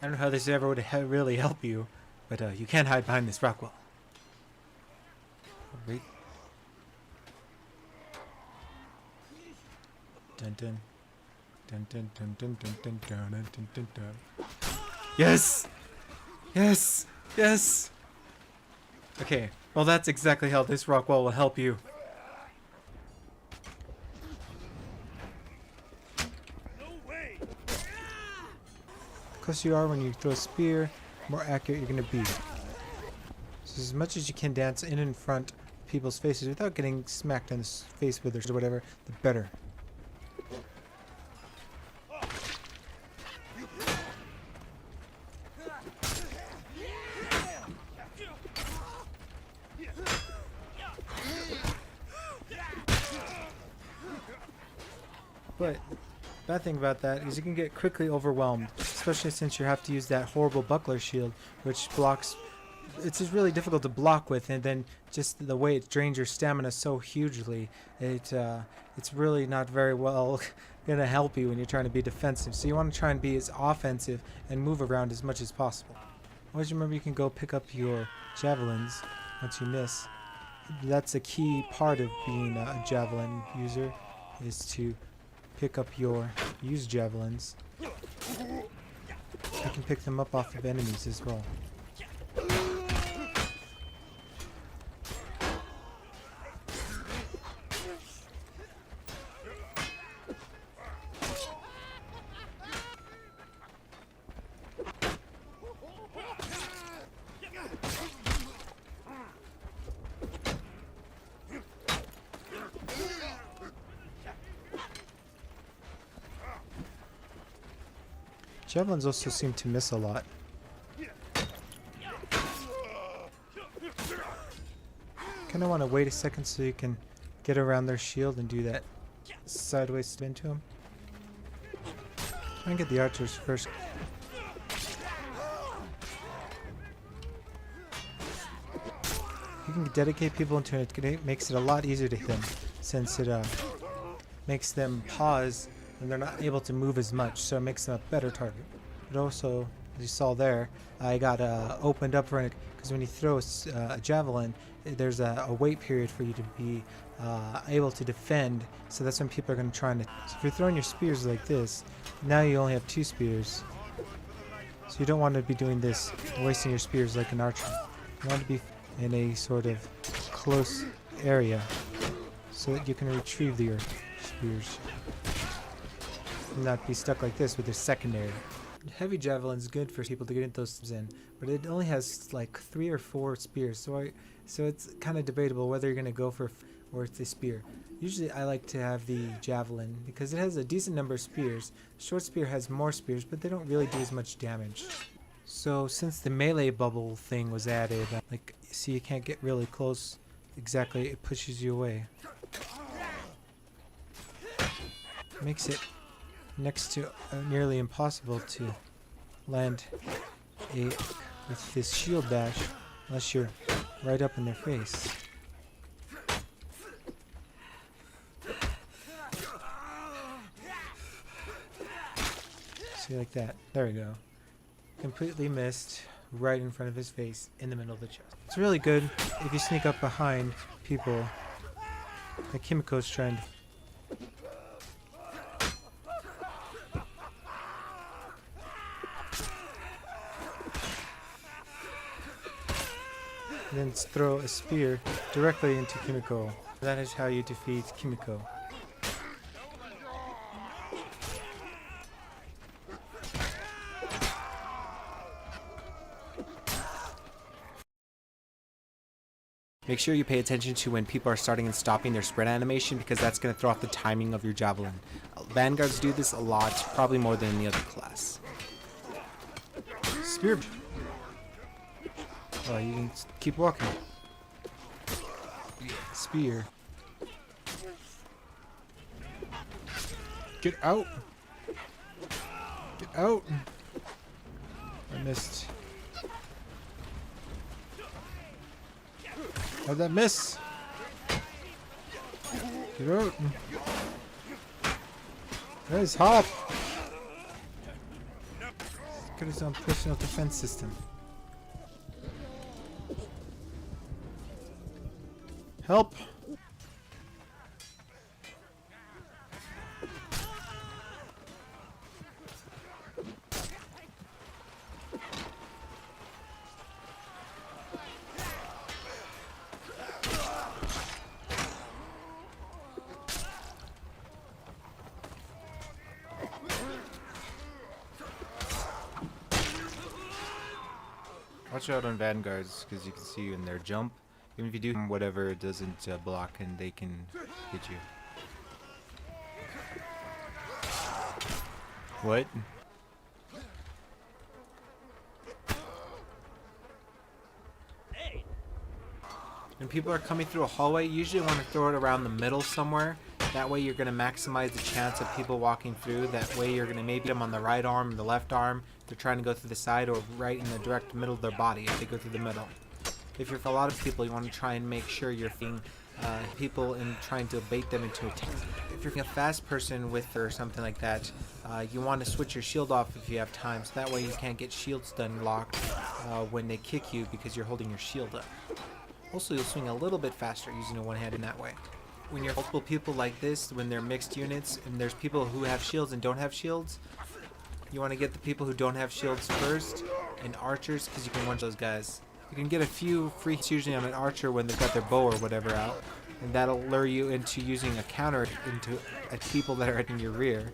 I don't know how this ever would really help you, but you can't hide behind this rock wall. Wait. Dun dun. Dun dun dun dun dun dun dun dun dun dun dun. Yes! Yes! Yes! Okay, well that's exactly how this rock wall will help you. The closer you are when you throw a spear, the more accurate you're going to be. So as much as you can dance in and front of people's faces without getting smacked in the face with or whatever, the better. But bad thing about that is you can get quickly overwhelmed, especially since you have to use that horrible buckler shield, which blocks. It's just really difficult to block with, and then just the way it drains your stamina so hugely, it's really not very well gonna help you when you're trying to be defensive. So you want to try and be as offensive and move around as much as possible. Always remember you can go pick up your javelins once you miss. That's a key part of being a javelin user, is to pick up your used javelins. You can pick them up off of enemies as well. Javelins also seem to miss a lot. Kinda want to wait a second so you can get around their shield and do that sideways spin to them. Try and get the archers first. You can dedicate people into it. It makes it a lot easier to hit them, since it makes them pause and they're not able to move as much, so it makes them a better target. But also, as you saw there, I got opened up for it, because when you throw a javelin, there's a wait period for you to be able to defend, so that's when people are going to try and... So if you're throwing your spears like this, now you only have 2 spears. So you don't want to be doing this, wasting your spears like an archer. You want to be in a sort of close area, so that you can retrieve your spears. Not be stuck like this with your secondary. Heavy javelin's good for people to get those in, but it only has like 3 or 4 spears, so it's kind of debatable whether you're gonna go for or the spear. Usually I like to have the javelin because it has a decent number of spears. Short spear has more spears, but they don't really do as much damage. So since the melee bubble thing was added, like, see, you can't get really close. Exactly, it pushes you away. Makes it next to nearly impossible to land with this shield bash unless you're right up in their face. See, like that. There we go. Completely missed right in front of his face in the middle of the chest. It's really good if you sneak up behind people like Kimiko's trying to. And then throw a spear directly into Kimiko. That is how you defeat Kimiko. Make sure you pay attention to when people are starting and stopping their spread animation, because that's going to throw off the timing of your javelin. Vanguards do this a lot, probably more than any other class. Spear. Oh, you can keep walking. Spear. Get out. Get out. I missed. How'd that miss? Get out. Nice hop. Got his own personal defense system. Help! Watch out on vanguards because you can see in their jump. Even if you do whatever, it doesn't block and they can hit you. What? When people are coming through a hallway, you usually want to throw it around the middle somewhere. That way you're going to maximize the chance of people walking through. That way you're going to maybe them on the right arm, the left arm. If they're trying to go through the side, or right in the direct middle of their body if they go through the middle. If you're for a lot of people, you want to try and make sure you're feeding people and trying to bait them into attack. If you're a fast person with or something like that, you want to switch your shield off if you have time. So that way you can't get shield stun locked when they kick you because you're holding your shield up. Also, you'll swing a little bit faster using a one-hand in that way. When you're multiple people like this, when they're mixed units, and there's people who have shields and don't have shields, you want to get the people who don't have shields first, and archers, because you can one those guys. You can get a few free hits usually on an archer when they've got their bow or whatever out, and that'll lure you into using a counter into people that are in your rear.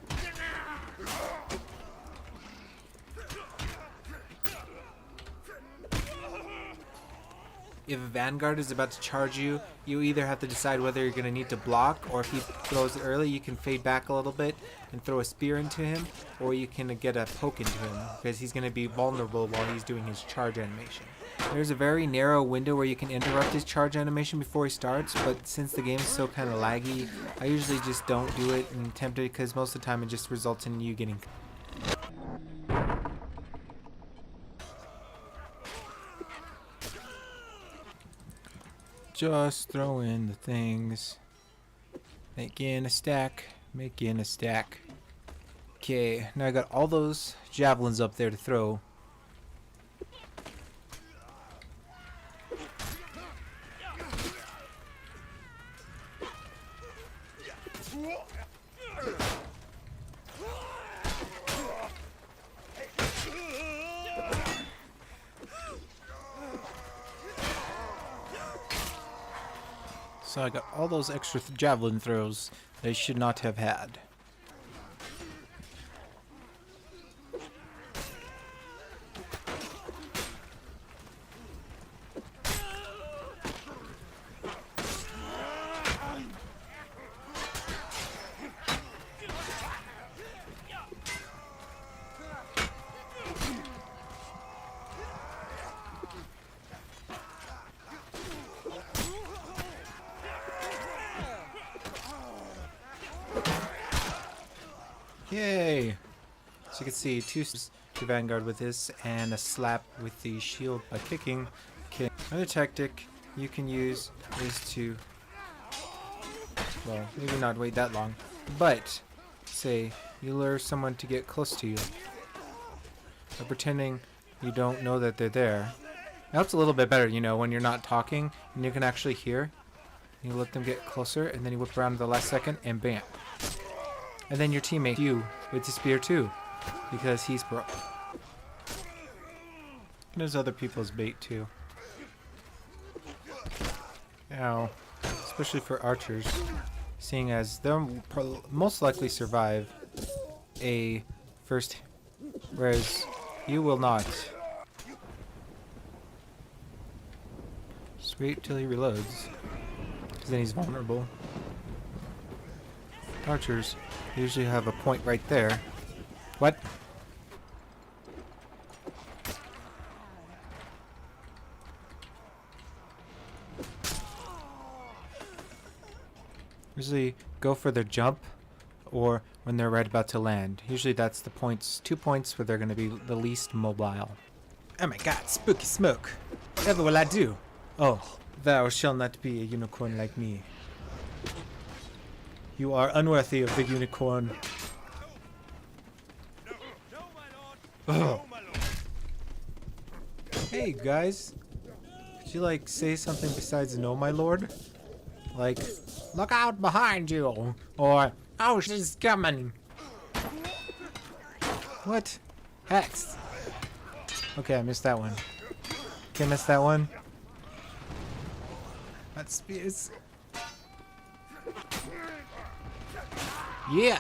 If a vanguard is about to charge you, you either have to decide whether you're going to need to block, or if he throws it early, you can fade back a little bit and throw a spear into him, or you can get a poke into him, because he's going to be vulnerable while he's doing his charge animation. There's a very narrow window where you can interrupt his charge animation before he starts, but since the game is so kind of laggy, I usually just don't do it and attempt it, because most of the time it just results in you getting... Just throw in the things. Making a stack. Making a stack. Okay, now I got all those javelins up there to throw. So I got all those extra javelin throws that I should not have had. Yay! So you can see two to vanguard with this and a slap with the shield by kicking. Okay. Another tactic you can use is to, well, maybe not wait that long, but say you lure someone to get close to you by pretending you don't know that they're there. It helps a little bit better, you know, when you're not talking and you can actually hear. You let them get closer and then you whip around at the last second and bam. And then your teammate, you, with the spear too, because he's pro. And there's other people's bait too. Now, especially for archers, seeing as they'll most likely survive a first, whereas you will not. Just wait till he reloads, because then he's vulnerable. Archers usually have a point right there. What? Usually go for their jump or when they're right about to land. Usually that's the points, 2 points where they're going to be the least mobile. Oh my god, spooky smoke. Whatever will I do? Oh, thou shalt not be a unicorn like me. You are unworthy of the unicorn. Oh. Hey guys, could you like say something besides "No, my lord"? Like, "Look out behind you," or "Oh, she's coming." What? Hex. Okay, I missed that one. Okay, missed that one. That spears. Yeah.